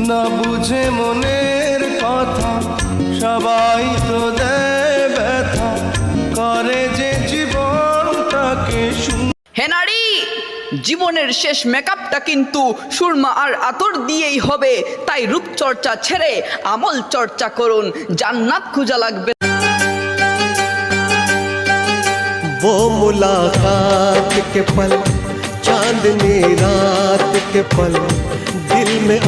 না বুঝে মনের কথা সবাই তো দেয় ব্যথা করে যে জীবনটাকে হে নারী, জীবনের শেষ মেকআপটা কিন্তু সুরমা আর আতর দিয়েই হবে। তাই রূপচর্চা ছেড়ে আমল চর্চা করুন, জান্নাত খুঁজা লাগবে। वो मुलाकात के पल, चांदनी रात के पल, दिल में